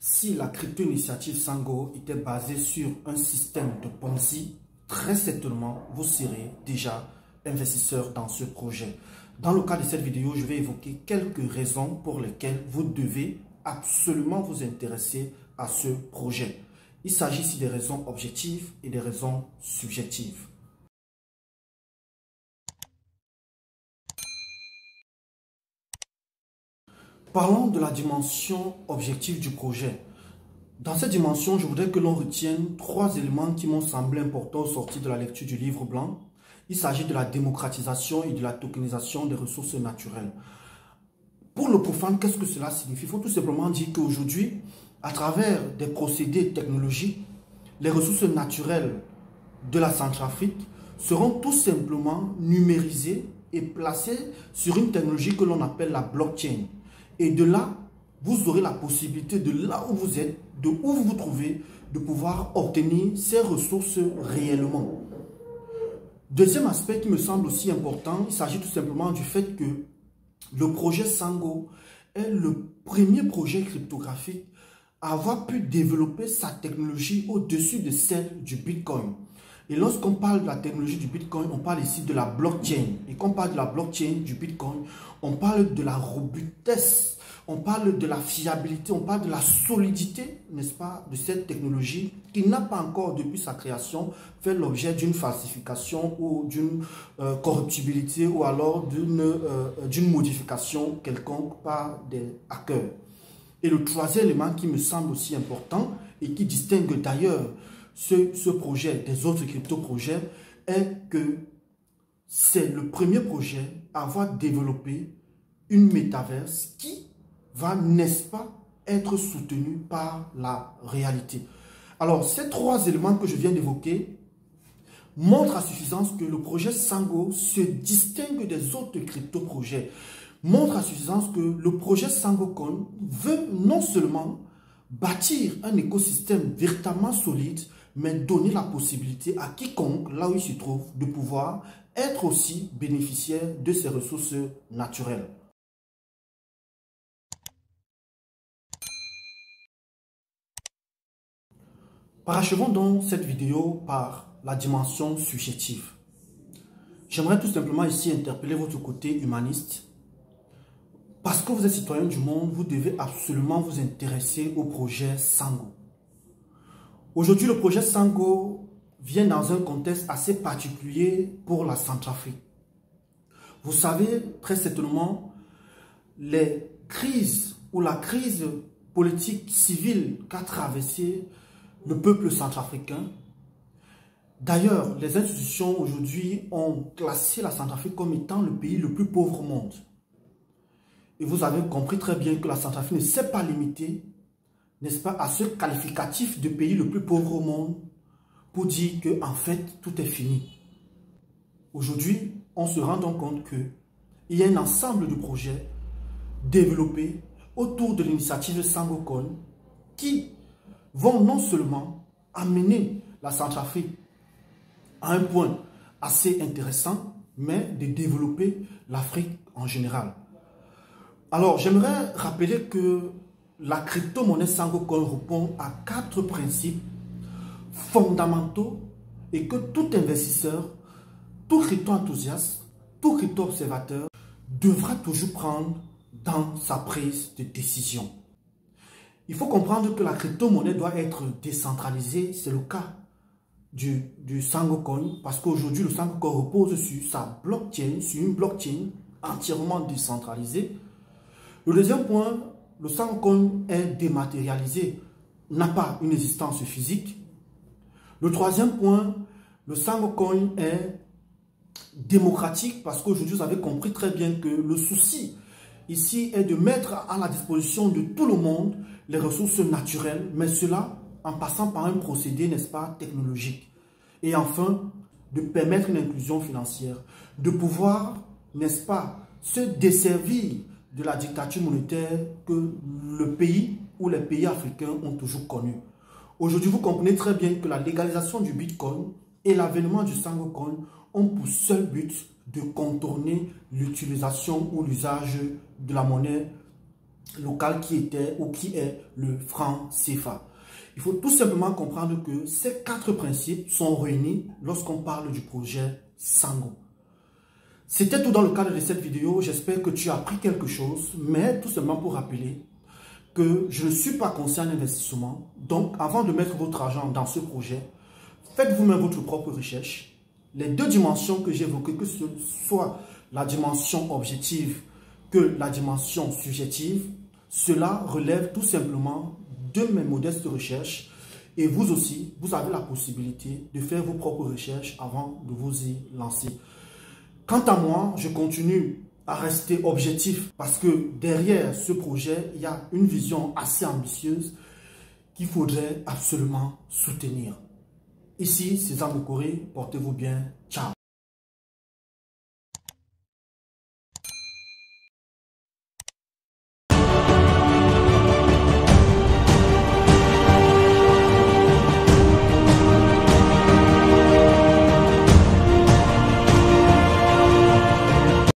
Si la crypto-initiative Sango était basée sur un système de Ponzi, très certainement, vous serez déjà investisseur dans ce projet. Dans le cas de cette vidéo, je vais évoquer quelques raisons pour lesquelles vous devez absolument vous intéresser à ce projet. Il s'agit ici des raisons objectives et des raisons subjectives. Parlons de la dimension objective du projet. Dans cette dimension, je voudrais que l'on retienne trois éléments qui m'ont semblé importants au sortir de la lecture du livre blanc. Il s'agit de la démocratisation et de la tokenisation des ressources naturelles. Pour le profane, qu'est-ce que cela signifie? Il faut tout simplement dire qu'aujourd'hui, à travers des procédés technologiques, les ressources naturelles de la Centrafrique seront tout simplement numérisées et placées sur une technologie que l'on appelle la blockchain. Et de là, vous aurez la possibilité de là où vous êtes, de où vous vous trouvez, de pouvoir obtenir ces ressources réellement. Deuxième aspect qui me semble aussi important, il s'agit tout simplement du fait que le projet Sango est le premier projet cryptographique à avoir pu développer sa technologie au-dessus de celle du Bitcoin. Et lorsqu'on parle de la technologie du Bitcoin, on parle ici de la blockchain. Et quand on parle de la blockchain du Bitcoin, on parle de la robustesse, on parle de la fiabilité, on parle de la solidité, n'est-ce pas, de cette technologie qui n'a pas encore, depuis sa création, fait l'objet d'une falsification ou d'une corruptibilité ou alors d'une modification quelconque par des hackers. Et le troisième élément qui me semble aussi important et qui distingue d'ailleurs ce projet des autres crypto-projets est que c'est le premier projet à avoir développé une métaverse qui va, n'est-ce pas, être soutenue par la réalité. Alors, ces trois éléments que je viens d'évoquer montrent à suffisance que le projet Sango se distingue des autres crypto-projets. Montre à suffisance que le projet SangoCoin veut non seulement bâtir un écosystème véritablement solide, mais donner la possibilité à quiconque, là où il se trouve, de pouvoir être aussi bénéficiaire de ces ressources naturelles. Parachevons donc cette vidéo par la dimension subjective. J'aimerais tout simplement ici interpeller votre côté humaniste. Parce que vous êtes citoyen du monde, vous devez absolument vous intéresser au projet Sango. Aujourd'hui, le projet Sango vient dans un contexte assez particulier pour la Centrafrique. Vous savez très certainement les crises ou la crise politique civile qu'a traversé le peuple centrafricain. D'ailleurs, les institutions aujourd'hui ont classé la Centrafrique comme étant le pays le plus pauvre au monde. Et vous avez compris très bien que la Centrafrique ne s'est pas limitée, n'est-ce pas, à ce qualificatif de pays le plus pauvre au monde pour dire que en fait, tout est fini. Aujourd'hui, on se rend donc compte qu'il y a un ensemble de projets développés autour de l'initiative SangoCoin qui vont non seulement amener la Centrafrique à un point assez intéressant, mais de développer l'Afrique en général. Alors, j'aimerais rappeler que la crypto-monnaie SangoCoin répond à 4 principes fondamentaux et que tout investisseur, tout crypto-enthousiaste, tout crypto-observateur devra toujours prendre dans sa prise de décision. Il faut comprendre que la crypto-monnaie doit être décentralisée, c'est le cas du SangoCoin, parce qu'aujourd'hui, le SangoCoin repose sur sa blockchain, sur une blockchain entièrement décentralisée. Le deuxième point, le SangoCoin est dématérialisé, n'a pas une existence physique. Le troisième point, le SangoCoin est démocratique parce qu'aujourd'hui, vous avez compris très bien que le souci ici est de mettre à la disposition de tout le monde les ressources naturelles, mais cela en passant par un procédé, n'est-ce pas, technologique. Et enfin, de permettre une inclusion financière, de pouvoir, n'est-ce pas, se desservir de la dictature monétaire que le pays ou les pays africains ont toujours connue. Aujourd'hui, vous comprenez très bien que la légalisation du Bitcoin et l'avènement du SangoCoin ont pour seul but de contourner l'utilisation ou l'usage de la monnaie local qui était ou qui est le franc CFA. Il faut tout simplement comprendre que ces 4 principes sont réunis lorsqu'on parle du projet Sango. C'était tout dans le cadre de cette vidéo. J'espère que tu as appris quelque chose, mais tout simplement pour rappeler que je ne suis pas conseiller en investissement. Donc, avant de mettre votre argent dans ce projet, faites vous-même votre propre recherche. Les 2 dimensions que j'ai évoquées, que ce soit la dimension objective que la dimension subjective, cela relève tout simplement de mes modestes recherches. Et vous aussi, vous avez la possibilité de faire vos propres recherches avant de vous y lancer. Quant à moi, je continue à rester objectif parce que derrière ce projet, il y a une vision assez ambitieuse qu'il faudrait absolument soutenir. Ici, c'est César Mokore, portez-vous bien, ciao.